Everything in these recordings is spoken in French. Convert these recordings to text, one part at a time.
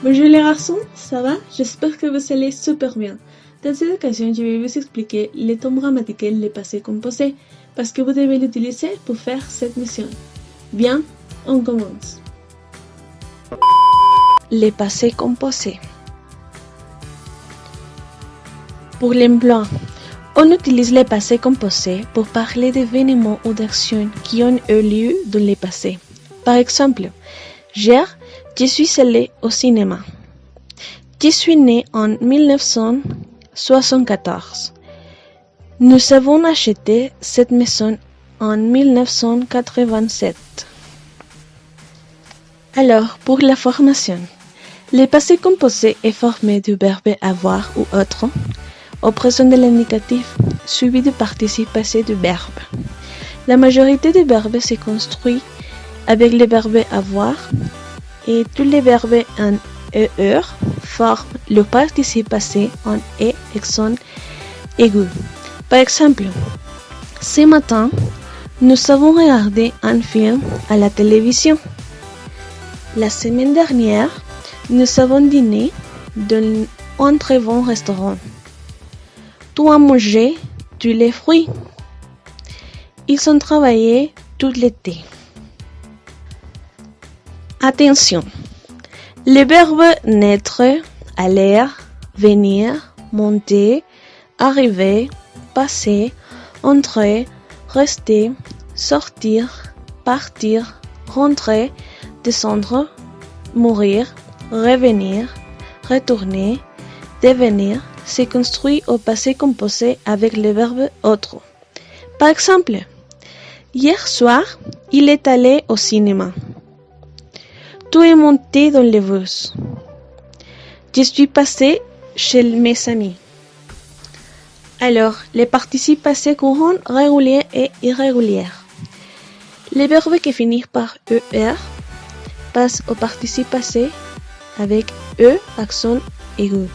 Bonjour les garçons, ça va? J'espère que vous allez super bien. Dans cette occasion, je vais vous expliquer les temps grammaticaux des passés composés parce que vous devez l'utiliser pour faire cette mission. Bien, on commence. Les passés composés. Pour l'emploi, on utilise les passés composés pour parler d'événements ou d'actions qui ont eu lieu dans le passé. Par exemple, hier, je suis allé au cinéma. Je suis né en 1974. Nous avons acheté cette maison en 1987. Alors, pour la formation, le passé composé est formé du verbe avoir ou être au présent de l'indicatif suivi du participe passé du verbe. La majorité des verbes se construit avec le verbe avoir et tous les verbes en ER forment le participe passé en E accent aigu. Par exemple, ce matin, nous avons regardé un film à la télévision. La semaine dernière, nous avons dîné dans un très bon restaurant. Tu as mangé tous les fruits. Ils ont travaillé tout l'été. Attention, les verbes naître, aller, venir, monter, arriver, passer, entrer, rester, sortir, partir, rentrer, descendre, mourir, revenir, retourner, devenir, se construit au passé composé avec le verbe être. Par exemple, hier soir, il est allé au cinéma. Tu es monté dans le bus. Je suis passé chez mes amis. Alors, les participes passés courants, réguliers et irréguliers. Les verbes qui finissent par ER passent au participe passé avec E accent aigu.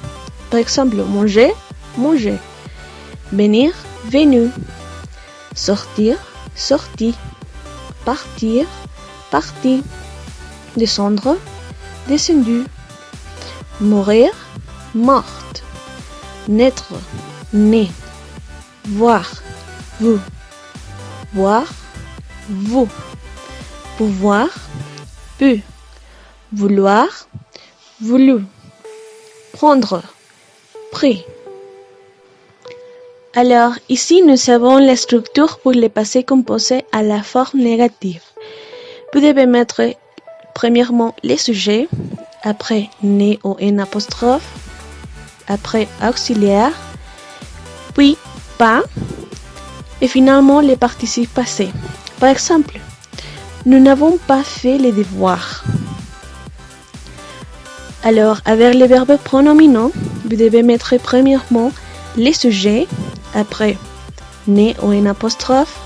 Par exemple, manger, manger. Venir, venu. Sortir, sorti. Partir, parti. Descendre, descendu. Mourir, morte. Naître, né. Voir, vous. Voir, vous. Pouvoir, pu. Vouloir, voulu. Prendre, pris. Alors, ici, nous avons la structure pour les passés composés à la forme négative. Vous devez mettre premièrement les sujets, après né ou n apostrophe, après auxiliaire, puis pas, et finalement les participes passés. Par exemple, nous n'avons pas fait les devoirs. Alors, avec les verbes pronominaux, vous devez mettre premièrement les sujets, après né ou n apostrophe,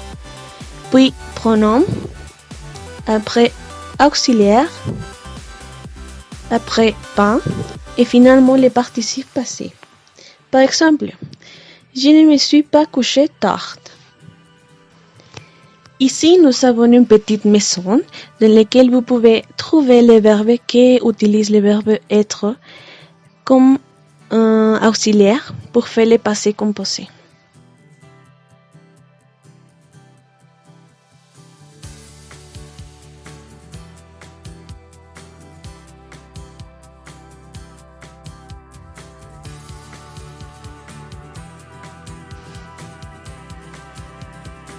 puis pronom, après auxiliaire, après pas, et finalement les participes passés. Par exemple, je ne me suis pas couché tard. Ici, nous avons une petite maison dans laquelle vous pouvez trouver les verbes qui utilisent le verbe être comme auxiliaire pour faire les passés composés.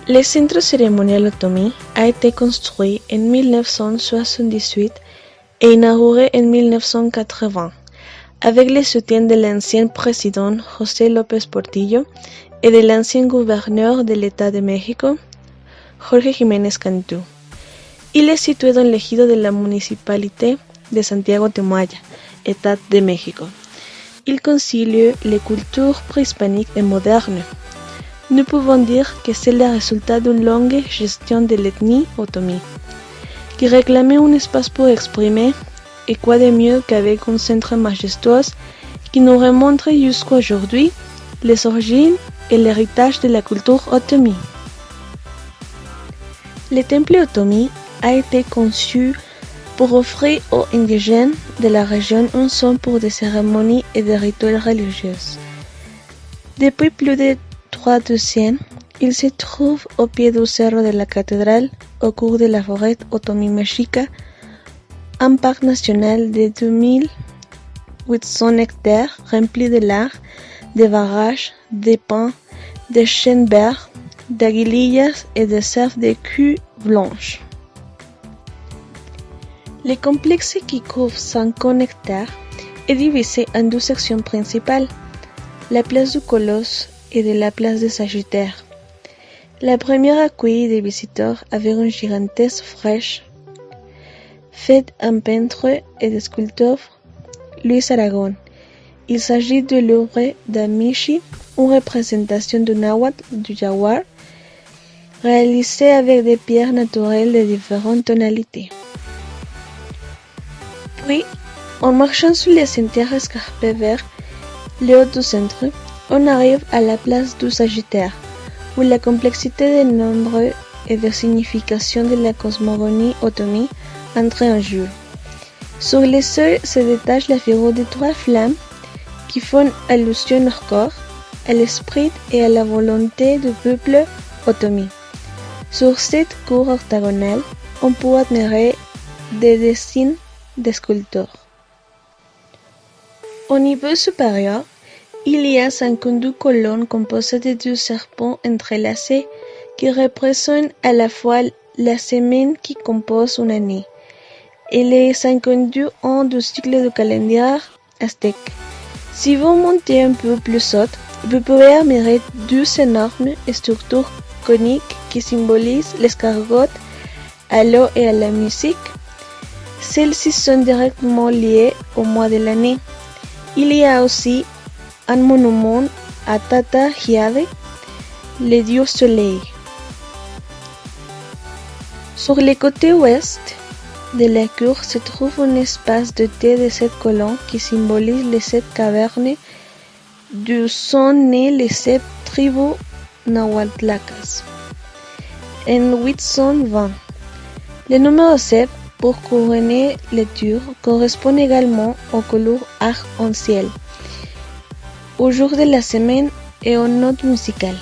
Le centre cérémonial Otomi a été construit en 1978 et inauguré en 1980, avec le soutien de l'ancien président José López Portillo et de l'ancien gouverneur de l'État de México, Jorge Jiménez Cantú. Il est situé dans l'éjido de la municipalité de Santiago Temoaya, État de México. Il concilie les cultures préhispaniques et modernes. Nous pouvons dire que c'est le résultat d'une longue gestion de l'ethnie Otomi, qui réclamait un espace pour exprimer, et quoi de mieux qu'avec un centre majestueux qui nous remonte jusqu'à aujourd'hui les origines et l'héritage de la culture Otomi. Le temple Otomi a été conçu pour offrir aux indigènes de la région un son pour des cérémonies et des rituels religieux. Depuis plus de 3 décennies, il se trouve au pied du cerro de la cathédrale, au cours de la forêt Otomi Mexica, un parc national de 2800 hectares rempli de lacs, de barrages, de pins, de chênes verts, d'aguilillas et de cerfs de queue blanche. Le complexe qui couvre 50 hectares est divisé en 2 sections principales, la place du Colosse et de la place des Sagittaires. La première accueille des visiteurs avec une gigantesque fraîche faite en peintre et de sculpteur Luis Aragon. Il s'agit de l'œuvre d'Amishi, une représentation du nahuatl du jaguar, réalisée avec des pierres naturelles de différentes tonalités. Puis, en marchant sur les sentiers escarpés vers le haut du centre, on arrive à la place du Sagittaire, où la complexité des nombres et des significations de la cosmogonie Otomi entre en jeu. Sur les seuils se détache la figure de 3 flammes qui font allusion au corps, à l'esprit et à la volonté du peuple Otomi. Sur cette cour octagonale, on peut admirer des dessins des sculpteurs. Au niveau supérieur, il y a 52 colonnes composées de 2 serpents entrelacés qui représentent à la fois la semaine qui compose une année et les 52 ans du cycle du calendrier aztèque. Si vous montez un peu plus haut, vous pouvez admirer 2 énormes structures coniques qui symbolisent l'escargot à l'eau et à la musique. Celles-ci sont directement liées au mois de l'année. Il y a aussi un monument à Tata Hiade, le dieu soleil. Sur le côté ouest de la cour se trouve un espace doté de 7 colonnes qui symbolise les 7 cavernes d'où sont nées les 7 tribus nahuatlacas. En 820, le numéro 7 pour couronner les tours correspond également aux couleurs arc-en-ciel, au jour de la semaine et aux notes musicales.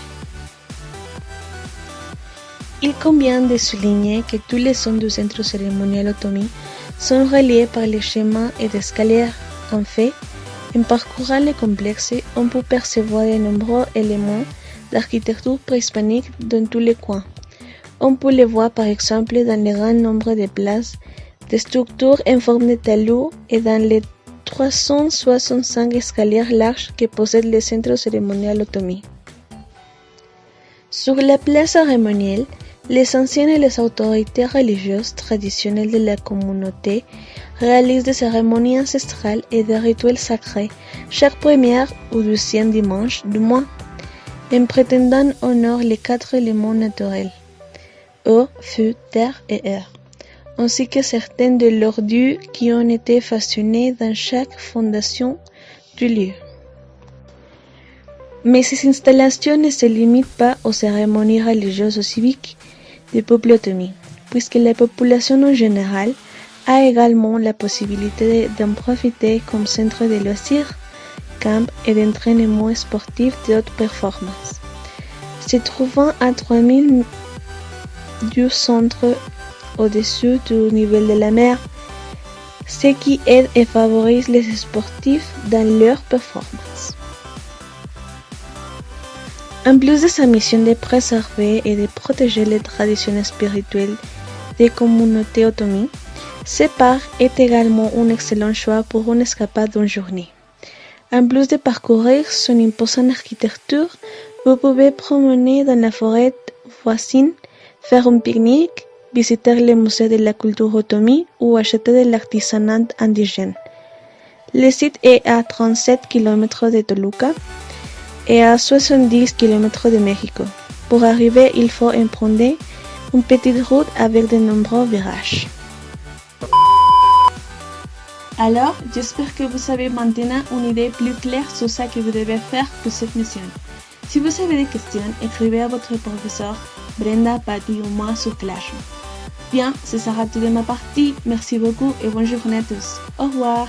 Il convient de souligner que tous les sons du centre cérémonial Otomi sont reliés par les chemins et des escaliers. En fait, en parcourant le complexe, on peut percevoir de nombreux éléments d'architecture préhispanique dans tous les coins. On peut les voir par exemple dans le grand nombre de places, de structures en forme de talus et dans les 365 escaliers larges que possède le centre cérémonial Otomi. Sur la place cérémonielle, les anciens et les autorités religieuses traditionnelles de la communauté réalisent des cérémonies ancestrales et des rituels sacrés chaque premier ou deuxième dimanche du mois, en prétendant honorer les 4 éléments naturels, eau, feu, terre et air, ainsi que certains de leurs dieux qui ont été façonnés dans chaque fondation du lieu. Mais ces installations ne se limitent pas aux cérémonies religieuses ou civiques du peuple Otomi, puisque la population en général a également la possibilité d'en profiter comme centre de loisirs, camp et d'entraînement sportif de haute performance. Se trouvant à 3200 mètres au-dessus du niveau de la mer, ce qui aide et favorise les sportifs dans leur performance. En plus de sa mission de préserver et de protéger les traditions spirituelles des communautés Otomi, ce parc est également un excellent choix pour une escapade d'une journée. En plus de parcourir son imposante architecture, vous pouvez promener dans la forêt voisine, faire un pique-nique, visiter le musée de la culture Otomi ou acheter de l'artisanat indigène. Le site est à 37 km de Toluca et à 70 km de Mexico. Pour arriver, il faut emprunter une petite route avec de nombreux virages. Alors, j'espère que vous avez maintenant une idée plus claire sur ce que vous devez faire pour cette mission. Si vous avez des questions, écrivez à votre professeur Brenda, Patty ou moi sur Classroom. Bien, ce sera tout de ma partie. Merci beaucoup et bonne journée à tous. Au revoir.